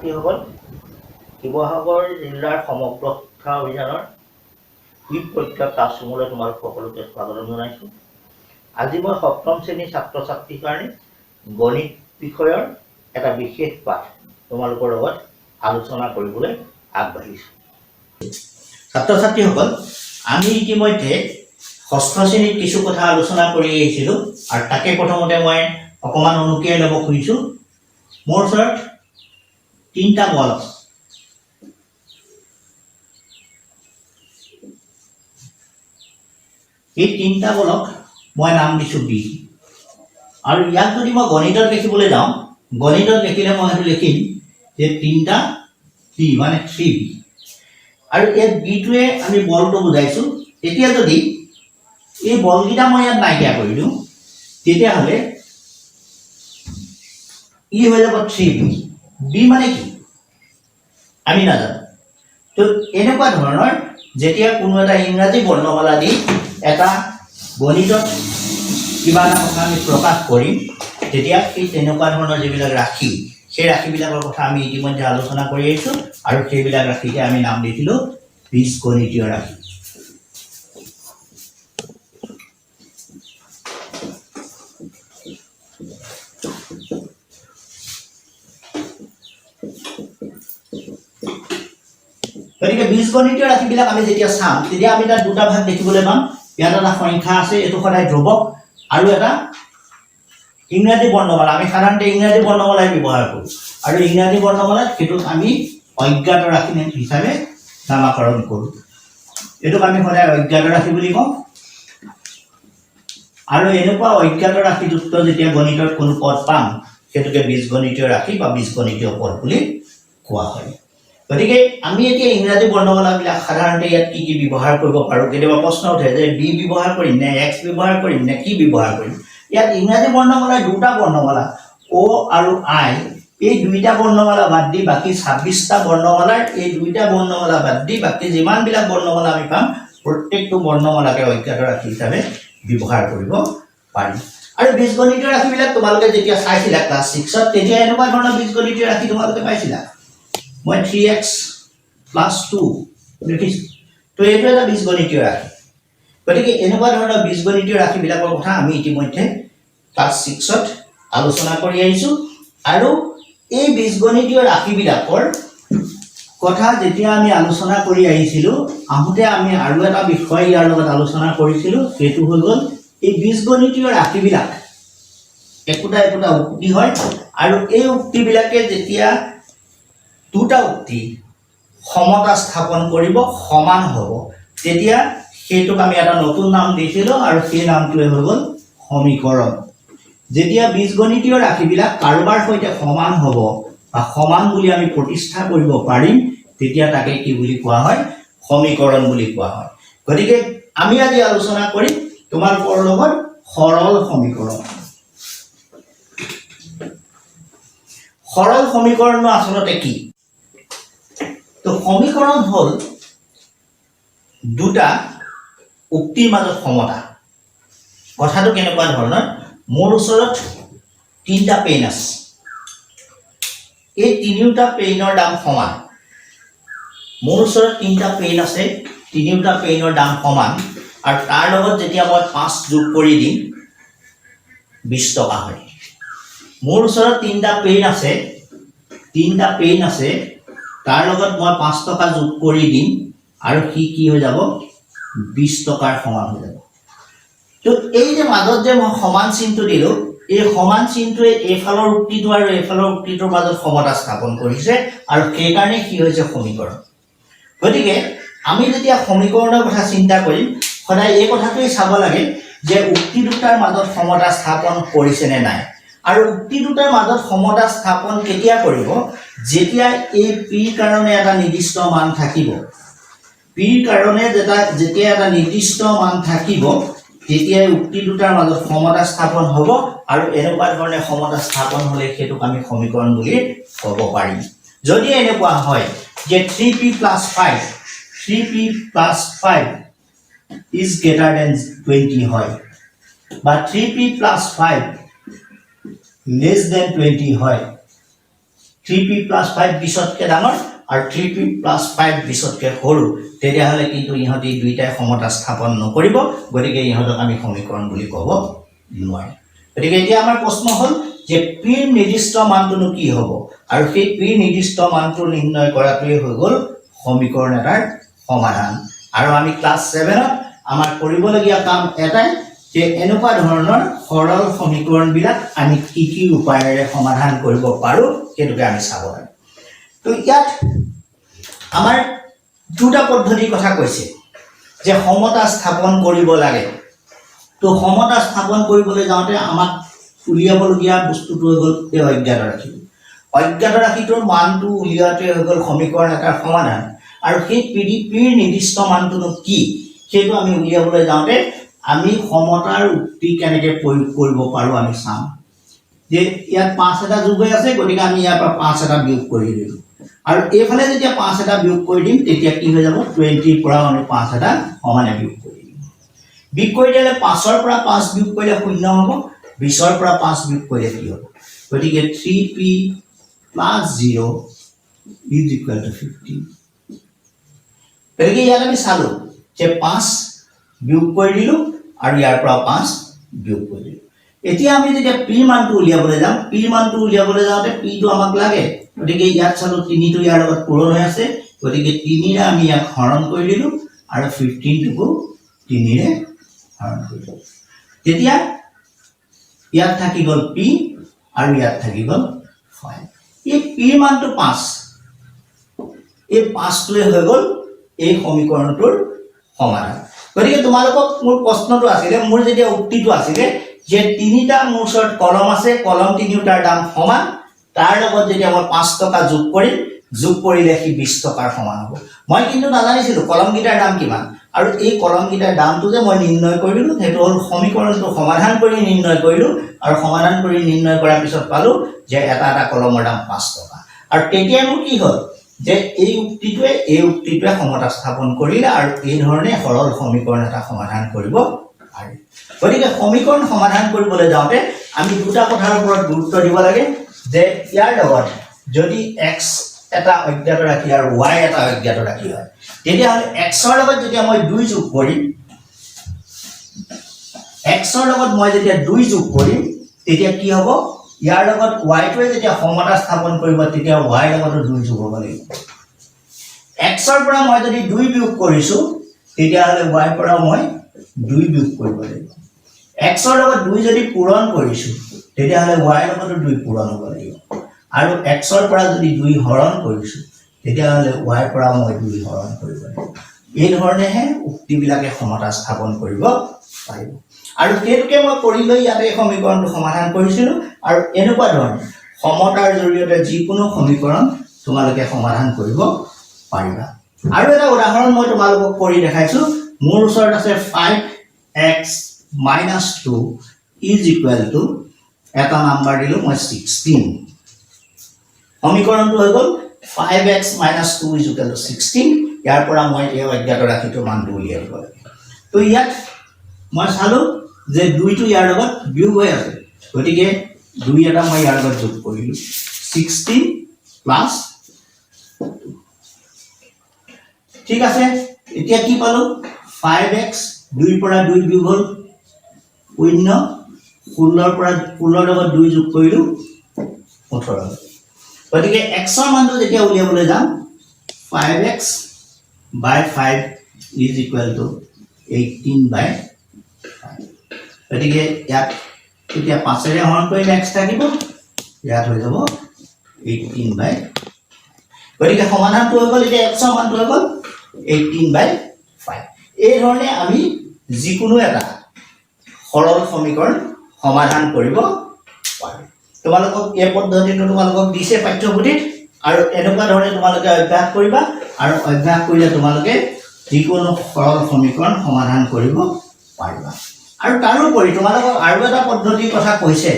ছাত্ৰীসকল, শিৱসাগৰ জিলাৰ সমগ্ৰ শিক্ষা অভিযানৰ কুইক পৰীক্ষা ক্লাছৰুমলৈ তোমালোক সকলোকে স্বাগতম জনাইছোঁ। আজি মই সপ্তম শ্ৰেণীৰ ছাত্ৰ ছাত্ৰীৰ কাৰণে গণিত বিষয়ৰ এটা বিশেষ পাঠ তোমালোকৰ লগত আলোচনা কৰিবলৈ আগবাঢ়িছোঁ। ছাত্ৰ ছাত্ৰীসকল, আমি ইতিমধ্যে ষষ্ঠ শ্ৰেণীত কিছু কথা আলোচনা কৰি আহিছিলোঁ আৰু তাকে প্ৰথমতে মই অকণমান অনুকীয়াই ল'ব খুজিছোঁ। মোৰ ওচৰত তিনিটা বল আছে। এই তিনিটা বলক মই নাম দিছোঁ বি, আৰু ইয়াক যদি মই গণিতত লিখিবলৈ যাওঁ, গণিতত লিখিলে মই সেইটো লিখিম যে তিনিটা বি মানে 3B, আৰু এই বিটোৱে আমি বলটো বুজাইছোঁ। এতিয়া যদি এই বলকেইটা মই ইয়াত নাইকিয়া কৰি দিওঁ, তেতিয়াহ'লে ই হৈ যাব 3B। বি মানে কি আমি নাজানো। তো এনেকুৱা ধৰণৰ যেতিয়া কোনো এটা ইংৰাজী বৰ্ণমালা দি এটা গণিতত কিবা এটা কথা আমি প্ৰকাশ কৰিম, তেতিয়া সেই তেনেকুৱা ধৰণৰ যিবিলাক ৰাশি, সেই ৰাশিবিলাকৰ কথা আমি ইতিমধ্যে আলোচনা কৰি আহিছোঁ, আৰু সেইবিলাক ৰাশিকে আমি নাম দিছিলোঁ বীজগণিতীয় ৰাশি। গতিকে বীজগণিতীয় ৰাশিবিলাক আমি যেতিয়া চাম, তেতিয়া আমি তাত দুটা ভাগ দেখিবলৈ পাম। ইয়াত এটা সংখ্যা আছে, এইটো সদায় ধ্ৰুৱক, আৰু এটা ইংৰাজী বৰ্ণমালা। আমি সাধাৰণতে ইংৰাজী বৰ্ণমালাই ব্যৱহাৰ কৰোঁ, আৰু ইংৰাজী বৰ্ণমালাত সেইটোক আমি অজ্ঞাত ৰাশি হিচাপে নামাকৰণ কৰোঁ। এইটোক আমি সদায় অজ্ঞাত ৰাশি বুলি কওঁ। আৰু এনেকুৱা অজ্ঞাত ৰাশিযুক্ত যেতিয়া গণিতত কোনো পদ পাম, সেইটোকে বীজগণিতীয় ৰাশি বা বীজগণিতীয় পদ বুলি কোৱা হয়। গতিকে আমি এতিয়া ইংৰাজী বৰ্ণমালাবিলাক সাধাৰণতে ইয়াত কি কি ব্যৱহাৰ কৰিব পাৰোঁ। কেতিয়াবা প্ৰশ্ন উঠে যে বি ব্যৱহাৰ কৰিম নে এক্স ব্যৱহাৰ কৰিম নে কি ব্যৱহাৰ কৰিম। ইয়াত ইংৰাজী বৰ্ণমালাৰ দুটা বৰ্ণমালা অ' আৰু আই, এই দুইটা বৰ্ণমালা বাদ দি বাকী 26টা বৰ্ণমালাৰ এই দুইটা বৰ্ণমালা বাদ দি বাকী যিমানবিলাক বৰ্ণমালা আমি পাম, প্ৰত্যেকটো বৰ্ণমালাকে অজ্ঞাত ৰাশি হিচাপে ব্যৱহাৰ কৰিব পাৰিম। আৰু বীজগণিতীয় ৰাশিবিলাক তোমালোকে যেতিয়া চাইছিলা ক্লাছ 6ত, তেতিয়া এনেকুৱা ধৰণৰ বীজগণিতীয় ৰাশি তোমালোকে পাইছিলা। মই 3x + 2 লিখিছোঁ, তো এইটো এটা বীজগণিতীয় ৰাশি। গতিকে এনেকুৱা ধৰণৰ বীজগণিতীয় ৰাশিবিলাকৰ কথা আমি ইতিমধ্যে ক্লাছ 6ত আলোচনা কৰি আহিছোঁ। আৰু এই বীজগণিতীয় ৰাশিবিলাকৰ কথা যেতিয়া আমি আলোচনা কৰি আহিছিলোঁ, আহোঁতে আমি আৰু এটা বিষয় ইয়াৰ লগত আলোচনা কৰিছিলোঁ, সেইটো হৈ গ'ল এই বীজগণিতীয় ৰাশিবিলাক একোটা একোটা উক্তি হয়, আৰু এই উক্তিবিলাকে যেতিয়া দুটা উক্তি সমতা স্থাপন কৰিব, সমান হ'ব, তেতিয়া সেইটোক আমি এটা নতুন নাম দিছিলোঁ, আৰু সেই নামটোৱে হৈ গ'ল সমীকৰণ। যেতিয়া বীজগণিতীয় ৰাশিবিলাক কাৰোবাৰ সৈতে সমান হ'ব বা সমান বুলি আমি প্ৰতিষ্ঠা কৰিব পাৰিম, তেতিয়া তাকে কি বুলি কোৱা হয়? সমীকৰণ বুলি কোৱা হয়। গতিকে আমি আজি আলোচনা কৰিম তোমালোকৰ লগত সৰল সমীকৰণ। সৰল সমীকৰণনো আচলতে কি? তো সমীকৰণ হ'ল দুটা উক্তিৰ মাজত সমতা। কথাটো কেনেকুৱা ধৰণৰ? মোৰ ওচৰত 3টা পেন আছে, এই তিনিওটা পেনৰ দাম সমান। মোৰ ওচৰত 3টা পেন আছে, তিনিওটা পেনৰ দাম সমান, আৰু তাৰ লগত যেতিয়া মই 5 যোগ কৰি দিম 20 টকা হয়। মোৰ ওচৰত 3টা পেন আছে, তাৰ লগত মই 5 টকা যোগ কৰি দিম, আৰু সি কি হৈ যাব? 20 টকাৰ সমান হৈ যাব। তো এই যে মাজত যে মই সমান চিনটো দিলোঁ, এই সমান চিনটোৱে এইফালৰ উক্তিটো আৰু এইফালৰ উক্তিটোৰ মাজত সমতা স্থাপন কৰিছে, আৰু সেইকাৰণে কি হৈছে? সমীকৰণ। গতিকে আমি যেতিয়া সমীকৰণৰ কথা চিন্তা কৰিম, সদায় এই কথাটোৱেই চাব লাগে যে উক্তি দুটাৰ মাজত সমতা স্থাপন কৰিছে নে নাই। আৰু উক্তি দুটাৰ মাজত সমতা স্থাপন কেতিয়া কৰিব? যেতিয়া এই পিৰ কাৰণে এটা নিৰ্দিষ্ট মান থাকিব। পিৰ কাৰণে যেতিয়া এটা নিৰ্দিষ্ট মান থাকিব, তেতিয়াই উক্তি দুটাৰ মাজত সমতা স্থাপন হ'ব, আৰু এনেকুৱা ধৰণে সমতা স্থাপন হ'লে সেইটোক আমি সমীকৰণ বুলি ক'ব পাৰিম। যদি এনেকুৱা হয় যে 3p + 5 is greater than 20 হয়, বা 3p + 5 less than 20 হয়, 3p plus 5 20তকৈ ডাঙৰ আৰু 3p plus 5 20তকৈ সৰু তেতিয়াহ'লে কিন্তু ইহঁতি দুইটাই সমতা স্থাপন নকৰিব গতিকে ইহঁতক আমি সমীকৰণ বুলি ক'ব নোৱাৰিম গতিকে এতিয়া আমাৰ প্ৰশ্ন হ'ল যে p ৰ নিৰ্দিষ্ট মানটো কি হ'ব আৰু সেই p ৰ নিৰ্দিষ্ট মানটো নিৰ্ণয় কৰাটোৱে হৈ গ'ল সমীকৰণ এটাৰ সমাধান আৰু আমি ক্লাছ 7ত আমাৰ কৰিবলগীয়া কাম এটাই যে এনেকুৱা ধৰণৰ সৰল সমীকৰণবিলাক আমি কি উপায়েৰে সমাধান কৰিব পাৰো সেইটোকে আমি চাব লাগে তো ইয়াত আমাৰ দুটা পদ্ধতিৰ কথা কৈছে যে সমতা স্থাপন কৰিব লাগে তো সমতা স্থাপন কৰিবলৈ যাওঁতে আমাক উলিয়াবলগীয়া বস্তুটো হৈ গ'ল এই অজ্ঞাত ৰাশিটোৰ মানটো উলিয়াওঁতে হৈ গ'ল সমীকৰণ এটাৰ সমাধান আৰু সেই পিৰ নিৰ্দিষ্ট মানটো কি সেইটো আমি উলিয়াবলৈ যাওঁতে আমি সমতাৰ উক্তি কেনেকৈ প্ৰয়োগ কৰিব পাৰোঁ আমি চাম যে ইয়াত 5 এটা যোগ হৈ আছে গতিকে আমি ইয়াৰ পৰা 5 এটা বিয়োগ কৰি দিলোঁ আৰু এইফালে যেতিয়া 5 এটা বিয়োগ কৰি দিম তেতিয়া কি হৈ যাব 20 ৰ পৰা আমি 5 এটা সমানে বিয়োগ কৰি দিম বিয়োগ কৰি দিলে 5 ৰ পৰা 5 বিয়োগ কৰিলে 0 হ'ব 20 ৰ পৰা 5 বিয়োগ কৰিলে কি হ'ব গতিকে 3p plus 0 is equal to 15 গতিকে ইয়াত আমি চালো যে 5 বিয়োগ কৰি দিলোঁ আৰু ইয়াৰ পৰা 5 বিয়োগ কৰি দিলোঁ এতিয়া আমি যেতিয়া p মানটো উলিয়াবলৈ যাম p মানটো উলিয়াবলৈ যাওঁতে p টো আমাক লাগে গতিকে ইয়াত চালো 3 টো ইয়াৰ লগত পূৰণ হৈ আছে গতিকে 3 ৰে আমি ইয়াক হৰণ কৰি দিলোঁ আৰু 15 টোকো 3 ৰে হৰণ কৰি দিলোঁ তেতিয়া ইয়াত থাকি গ'ল p আৰু ইয়াত থাকি গ'ল 5 এই p মানটো 5 এই 5 টোৱে হৈ গ'ল এই সমীকৰণটোৰ সমাধান গতিকে তোমালোকক মোৰ প্ৰশ্নটো আছিল মোৰ যেতিয়া উক্তিটো আছিল যে তিনিটা মোৰ ওচৰত কলম আছে কলম তিনিটাৰ দাম সমান তাৰ লগত যেতিয়া মই 5 টকা যোগ কৰিলে সি 20 টকাৰ সমান হ'ব মই কিন্তু নাজানিছিলোঁ কলমকেইটাৰ দাম কিমান আৰু এই কলমকেইটাৰ দামটো যে মই নিৰ্ণয় কৰিলোঁ সেইটো হ'ল সমীকৰণটো সমাধান কৰি নিৰ্ণয় কৰিলোঁ আৰু সমাধান কৰি নিৰ্ণয় কৰাৰ পিছত পালোঁ যে এটা কলমৰ দাম 5 টকা আৰু তেতিয়া মোৰ কি হ'ল যে এই উক্তিটোৱে সমতা স্থাপন কৰিলে আৰু এই ধৰণে সৰল সমীকৰণ এটা সমাধান কৰিব পাৰি গতিকে সমীকৰণ সমাধান কৰিবলৈ যাওঁতে আমি দুটা কথাৰ ওপৰত গুৰুত্ব দিব লাগে যে ইয়াৰ লগত যদি x এটা অজ্ঞাত ৰাশি আৰু y এটা অজ্ঞাত ৰাশি হয় তেতিয়াহ'লে x ৰ লগত যেতিয়া মই 2 যোগ কৰিম তেতিয়া কি হ'ব ইয়াৰ লগত y টোৱে যেতিয়া সমতা স্থাপন কৰিব তেতিয়া y ৰ লগত 2 যোগ হ'ব লাগিব x ৰ পৰা মই যদি 2 বিয়োগ কৰিছো তেতিয়াহ'লে y ৰ পৰা মই 2 বিয়োগ কৰিব লাগিব x ৰ লগত 2 যদি পূৰণ কৰিছো তেতিয়াহ'লে y ৰ লগত 2 পূৰণ হ'ব লাগিব আৰু x ৰ পৰা যদি 2 হৰণ কৰিছো তেতিয়াহ'লে y ৰ পৰা মই 2 হৰণ কৰিব লাগিব এই ধৰণেহে উক্তিবিলাকে সমতা স্থাপন কৰিব পাৰিব আৰু সেইটোকে মই কৰি লৈ ইয়াতে সমীকৰণটো সমাধান কৰিছিলোঁ আৰু এনেকুৱা ধৰণে সমতাৰ জৰিয়তে যিকোনো সমীকৰণ তোমালোকে সমাধান কৰিব পাৰিবা আৰু এটা উদাহৰণ মই তোমালোকক কৰি দেখাইছোঁ মোৰ ওচৰত আছে 5x - 2 is equal to এটা নাম্বাৰ দিলোঁ মই 16 সমীকৰণটো হৈ গ'ল 5x - 2 is equal to 16 ইয়াৰ পৰা মই এই অজ্ঞাত ৰাশিটোৰ মানটো উলিয়াই দিব লাগে তো ইয়াত মই চালোঁ যে 2 টো ইয়াৰ লগত বিয়োগ হৈ আছে গতিকে 2 এটা মই ইয়াৰ লগত যোগ কৰিলোঁ 16 প্লাছ ঠিক আছে এতিয়া কি পালোঁ 5x 2 পৰা 2 বিয়োগ হ'ল 0 16 ৰ পৰা 16 লগত 2 যোগ কৰিলোঁ 18 গতিকে x ৰ মানটো যেতিয়া উলিয়াবলৈ যাম 5x / 5 is equal to 18/5 গতিকে ইয়াত এতিয়া 5 ৰে হৰণ কৰিলে x থাকিব ইয়াত হৈ যাব 18/5 গতিকে সমাধানটো হৈ গ'ল এতিয়া x ৰ মানটো হৈ গ'ল 18/5 এই ধৰণে আমি যিকোনো এটা সৰল সমীকৰণ সমাধান কৰিব পাৰোঁ তোমালোকক এই পদ্ধতিটো তোমালোকক দিছে পাঠ্যপুথিত আৰু এনেকুৱা ধৰণে তোমালোকে অভ্যাস কৰিবা আৰু অভ্যাস কৰিলে তোমালোকে যিকোনো সৰল সমীকৰণ সমাধান কৰিব পাৰিবা আৰু তাৰোপৰি তোমালোকক আৰু এটা পদ্ধতিৰ কথা কৈছে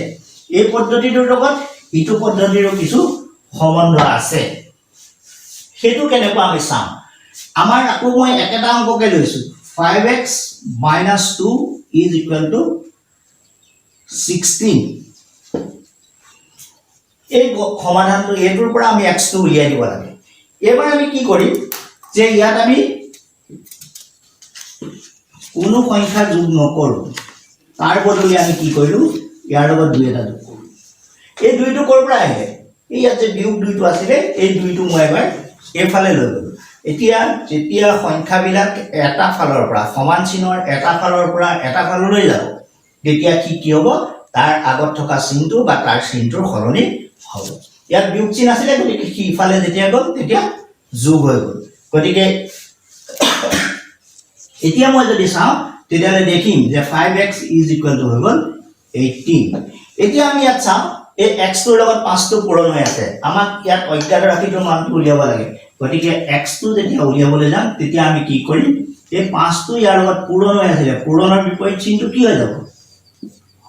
এই পদ্ধতিটোৰ লগত ইটো পদ্ধতিৰো কিছু সম্বন্ধ আছে সেইটো কেনেকুৱা আমি চাম আমাৰ আকৌ মই একেটা অংককে লৈছো 5x - 2 is equal to 16 এই সমাধানটো এইটোৰ পৰা আমি x টো উলিয়াই দিব লাগে এবাৰ আমি কি কৰিম যে ইয়াত আমি কোনো সংখ্যা যোগ নকৰো তাৰ বদলি আমি কি কৰিলো ইয়াৰ লগত 2 এটা যোগ কৰো এই 2 টো কৰ পৰা আহে এই ইয়াত যে বিয়োগ 2 টো আছিল এই 2 টো মই এবাৰ এফালে লৈ গলো এতিয়া যেতিয়া সংখ্যাবিলাক এটা ফালৰ পৰা সমান চিনৰ এটা ফালৰ পৰা এটা ফাললৈ যাব তেতিয়া কি হ'ব তাৰ আগত থকা চিনটো বা তাৰ চিনটোৰ সলনি হ'ব ইয়াত বিয়োগ চিন আছিল গতিকে কি ইফালে যেতিয়া গ'ল তেতিয়া যোগ হৈ গ'ল গতিকে এতিয়া মই যদি চাও তেতিয়ালে দেখিম যে 5x = হৈ গ'ল 18 এতিয়া আমি ইয়াত চাও এই x টোৰ লগত 5 টো পূৰণ হৈ আছে আমাক ইয়াত অজ্ঞাত ৰাশিটোৰ মানটো উলিয়াব লাগে গতিকে x টো যেতিয়া উলিয়াবলৈ যাম তেতিয়া আমি কি কৰিম এই 5 টো ইয়াৰ লগত পূৰণ হৈ আছে পূৰণৰ বিপৰীত চিনটো কি হৈ যাব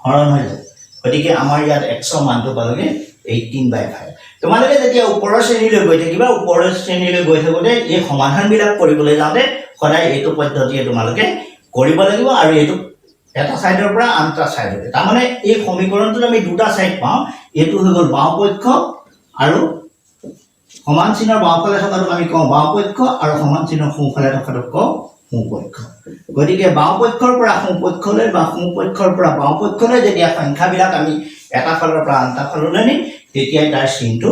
হৰণ হৈ যাব গতিকে আমাৰ ইয়াত x ৰ মানটো পালগে 18/5 তোমালোকে যেতিয়া ওপৰৰ শ্ৰেণীলৈ গৈ থাকিবা ওপৰৰ শ্ৰেণীলৈ গৈ থাকোতে এই সমাধানবিলাক কৰিবলৈ যাওঁতে সদায় এইটো পদ্ধতিয়ে তোমালোকে কৰিব লাগিব আৰু এইটো এটা সাইডৰ পৰা আনটা সাইডলৈ তাৰ মানে এই সমীকৰণটোত আমি দুটা সাইড পাওঁ এটো হৈ গ'ল বাওপক্ষ আৰু সমান চিনৰ বাওফালে থকাটো আমি কওঁ বাওপক্ষ আৰু সমান চিনৰ সোঁফালে থকাটো কওঁ সোঁপক্ষ গতিকে বাওপক্ষৰ পৰা সোঁপক্ষলৈ বা সোঁপক্ষৰ পৰা বাওপক্ষলৈ যেতিয়া সংখ্যাবিলাক আমি এটা ফালৰ পৰা আনটা ফাললৈ নিম তেতিয়া তাৰ চিনটো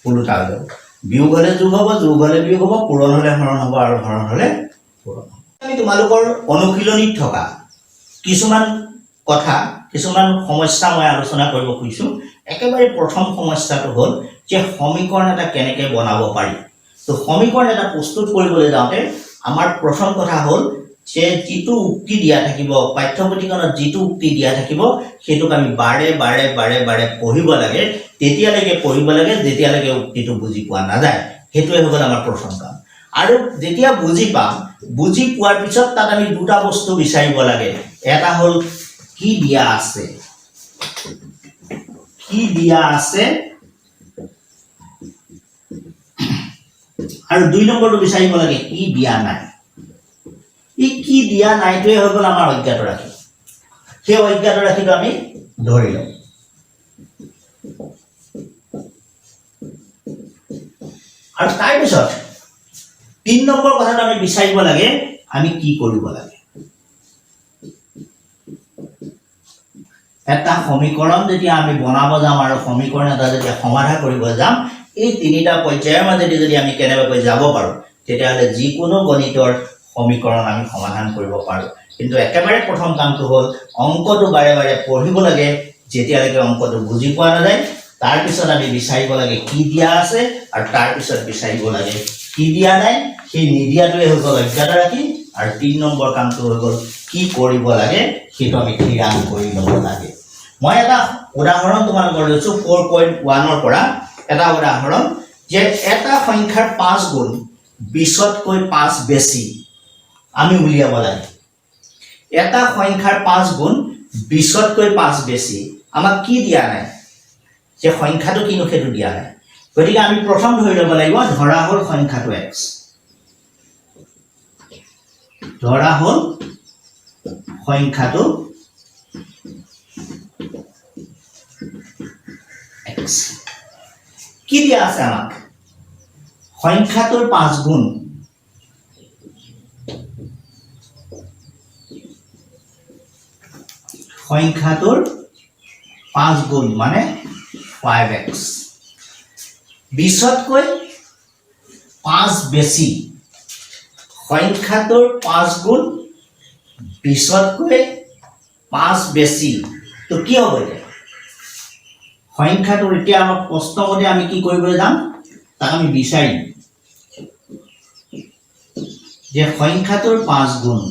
উল্টা হৈ যাব বিয়োগ হলে যোগ হ'ব যোগ হলে বিয়োগ হ'ব পূৰণ হলে হৰণ হ'ব আৰু হৰণ হলে পূৰণ হ'ব আমি তোমালোকৰ অনুশীলনীত থকা কিছুমান কথা কিছুমান সমস্যা মই আলোচনা কৰিব খুজিছো একেবাৰে প্ৰথম সমস্যাটো হ'ল যে সমীকৰণ এটা কেনেকৈ বনাব পাৰি তো সমীকৰণ এটা প্ৰস্তুত কৰিবলৈ যাওঁতে আমাৰ প্ৰথম কথা হ'ল যে যিটো উক্তি দিয়া থাকিব পাঠ্যপুথিখনত যিটো উক্তি দিয়া থাকিব সেইটোক আমি বাৰে বাৰে বাৰে বাৰে পঢ়িব লাগে তেতিয়ালৈকে পঢ়িব লাগে যেতিয়ালৈকে উক্তিটো বুজি পোৱা নাযায় সেইটোৱে হ'ল আমাৰ প্ৰথম কাম আৰু যেতিয়া বুজি পাম বুজি পোৱাৰ পিছত তাত আমি দুটা বস্তু বিচাৰিব লাগে এটা হ'ল কি দিয়া আছে আৰু দুই নম্বৰটো বিচাৰিব লাগে কি দিয়া নাই এই কি দিয়া নাইটোৱে হৈ গ'ল আমাৰ অজ্ঞাত ৰাশি সেই অজ্ঞাত ৰাশিটো আমি ধৰি লওঁ আৰু তাৰ পিছত 3 নম্বৰ কথাটো আমি বিচাৰিব লাগে আমি কি কৰিব লাগে এটা সমীকৰণ যেতিয়া আমি বনাব যাম আৰু সমীকৰণ এটা যেতিয়া সমাধান কৰিব যাম এই তিনিটা পৰ্যায়ৰ মাজেদি যদি আমি কেনেবাকৈ যাব পাৰো তেতিয়াহ'লে যিকোনো গণিতৰ সমীকৰণ আমি সমাধান কৰিব পাৰো কিন্তু একেবাৰে প্ৰথম কামটো হ'ল অংকটো বাৰে বাৰে পঢ়িব লাগে যেতিয়ালৈকে অংকটো বুজি পোৱা নাযায় তাৰ পিছত আমি বিচাৰিব লাগে কি দিয়া আছে আৰু তাৰ পিছত বিচাৰিব লাগে কি দিয়া নাই সেই নিদিয়াটোৱে হৈ গ'ল অজ্ঞাত ৰাশি আৰু 3 নম্বৰ কামটো হৈ গ'ল কি কৰিব লাগে সেইটো আমি ঠিৰাং কৰি ল'ব লাগে মই এটা উদাহৰণ তোমালোকৰ লৈছো 4.1 ৰ পৰা এটা উদাহৰণ যে এটা সংখ্যাৰ 5 গুণ 20তকৈ 5 বেছি আমি উলিয়াব লাগে এটা সংখ্যাৰ 5 গুণ 20তকৈ 5 বেছি আমাক কি দিয়া নাই যে সংখ্যাটো কিনো সেইটো দিয়া নাই গতিকে আমি প্ৰথম ধৰি ল'ব লাগিব ধৰা হ'ল সংখ্যাটো x ধৰা হ'ল সংখ্যাটো x কি দিয়া আছে আমাক সংখ্যাটোৰ 5 গুণ সংখ্যাটোৰ 5 গুণ মানে 5x 20তকৈ 5 বেছি সংখ্যাটোৰ 5 গুণ 20তকৈ 5 বেছি তো কি হ'ব এটা সংখ্যাটোৰ এতিয়া আমাৰ প্ৰশ্নমতে আমি কি কৰিবলৈ যাম তাক আমি বিচাৰিম যে সংখ্যাটোৰ 5 গুণ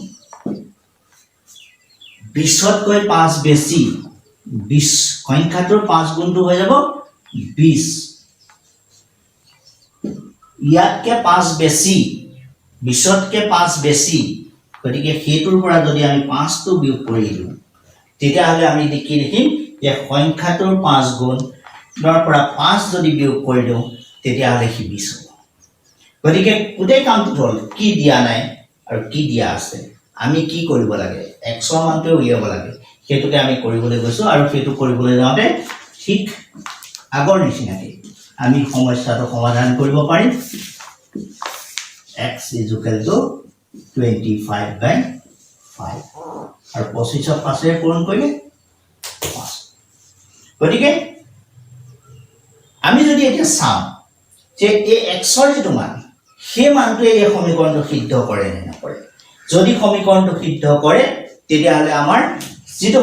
20তকৈ 5 বেছি 20 সংখ্যাটোৰ 5 গুণটো হৈ যাব 20 ইয়াতকে 5 বেছি 20তকৈ 5 বেছি গতিকে সেইটোৰ পৰা যদি আমি 5 টো বিয়োগ কৰি দিওঁ তেতিয়াহ'লে আমি কি দেখিম যে সংখ্যাটোৰ 5 গুণৰ পৰা 5 যদি বিয়োগ কৰি দিওঁ তেতিয়াহ'লে সি 20 হ'ব গতিকে গোটেই কামটো হ'ল কি দিয়া নাই আৰু কি দিয়া আছে আমি কি কৰিব লাগে x ৰ মানটো উলিয়াব লাগে সেইটোকে আমি কৰিবলৈ গৈছো আৰু সেইটো কৰিবলৈ যাওঁতে ঠিক আগৰ নিচিনাকে আমি সমস্যাটো সমাধান কৰিব পাৰিম x = 25/5 আৰু 25ক 5 পূৰণ কৰিলে 5 গতিকে আমি যদি এতিয়া চাওঁ যে এই x ৰ যিটো মান সেই মানটোৱে এই সমীকৰণটো সিদ্ধ কৰে নে নকৰে যদি সমীকৰণটো সিদ্ধ কৰে তেতিয়াহ'লে আমাৰ যিটো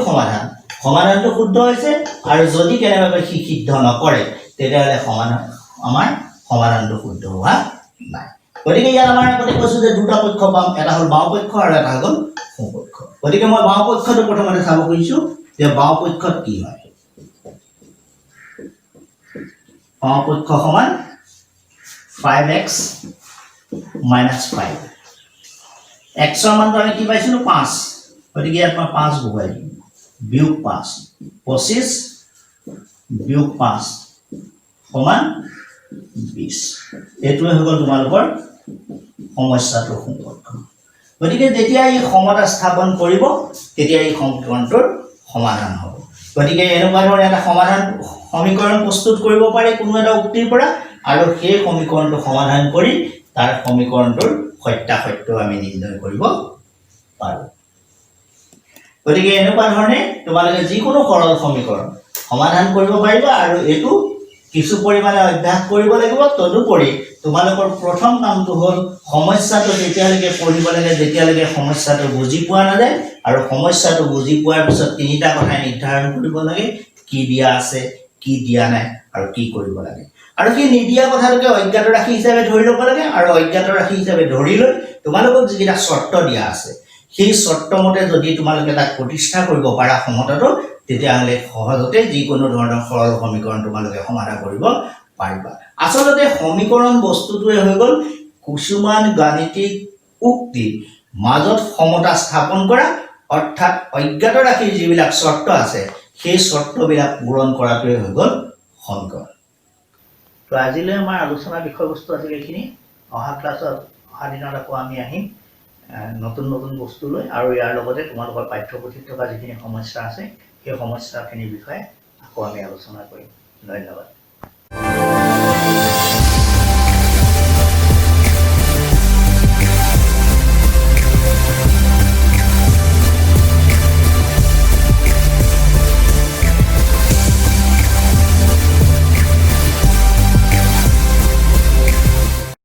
সমাধানটো শুদ্ধ হৈছে আৰু যদি কেনেবাকৈ সিদ্ধ নকৰে তেতিয়াহ'লে আমাৰ সমাধানটো শুদ্ধ হোৱা নাই গতিকে ইয়াত আমাৰ আগতে কৈছো যে দুটা পক্ষ পাম এটা হ'ল বাওঁ পক্ষ আৰু এটা হ'ল সোঁ পক্ষ গতিকে মই বাওঁ পক্ষটো প্ৰথমতে চাব খুজিছো যে বাওঁ পক্ষত কি হয় বাওঁ পক্ষ সমান 5x - 5 x ৰ মানটো আমি কি পাইছিলো 5 গতিকে ইয়াত মই 5 বহুৱাই দিম বিয়োগ 5 25 বিয়োগ 5 সমান 20 এইটোৱে হৈ গ'ল তোমালোকৰ সমস্যাটোৰ সম্পৰ্ক গতিকে যেতিয়া এই সমতা স্থাপন কৰিব তেতিয়া এই সমীকৰণটোৰ সমাধান হ'ব গতিকে এনেকুৱা ধৰণে এটা সমীকৰণ প্ৰস্তুত কৰিব পাৰে কোনো এটা উক্তিৰ পৰা আৰু সেই সমীকৰণটো সমাধান কৰি তাৰ সমীকৰণটোৰ সত্যাসত্য আমি নিৰ্ণয় কৰিব পাৰোঁ গতিকে এনেকুৱা ধৰণে তোমালোকে যিকোনো সৰল সমীকৰণ সমাধান কৰিব পাৰিবা আৰু এইটো কিছু পৰিমাণে অভ্যাস কৰিব লাগিব তদুপৰি তোমালোকৰ প্ৰথম কামটো হ'ল সমস্যাটো যেতিয়ালৈকে পঢ়িব লাগে যেতিয়ালৈকে সমস্যাটো বুজি পোৱা নাযায় আৰু সমস্যাটো বুজি পোৱাৰ পিছত তিনিটা কথা নিৰ্ধাৰণ কৰিব লাগে কি দিয়া আছে কি দিয়া নাই আৰু কি কৰিব লাগে আৰু কি নিদিয়া কথাটোকে অজ্ঞাত ৰাশি হিচাপে ধৰি ল'ব লাগে আৰু অজ্ঞাত ৰাশি হিচাপে ধৰি লৈ তোমালোকক যিকেইটা চৰ্ত দিয়া আছে সেই চৰ্তমতে যদি তোমালোকে তাক প্ৰতিষ্ঠা কৰিব পাৰা সমতাটো তেতিয়াহ'লে সহজতে যিকোনো ধৰণৰ সৰল সমীকৰণ তোমালোকে সমাধান কৰিব পাৰিবা আচলতে সমীকৰণ বস্তুটোৱে হৈ গ'ল কিছুমান গাণিতিক উক্তি মাজত সমতা স্থাপন কৰা অৰ্থাৎ অজ্ঞাত ৰাশিৰ যিবিলাক চৰ্ত আছে সেই চৰ্তবিলাক পূৰণ কৰাটোৱে হৈ গ'ল সমীকৰণ তো আজিলৈ আমাৰ আলোচনাৰ বিষয়বস্তু আছিল এইখিনি অহা ক্লাছত অহা দিনত আকৌ আমি আহিম নতুন নতুন বস্তু লৈ আৰু ইয়াৰ লগতে তোমালোকৰ পাঠ্যপুথিত থকা যিখিনি সমস্যা আছে সেই সমস্যাখিনিৰ বিষয়ে আকৌ আমি আলোচনা কৰিম ধন্যবাদ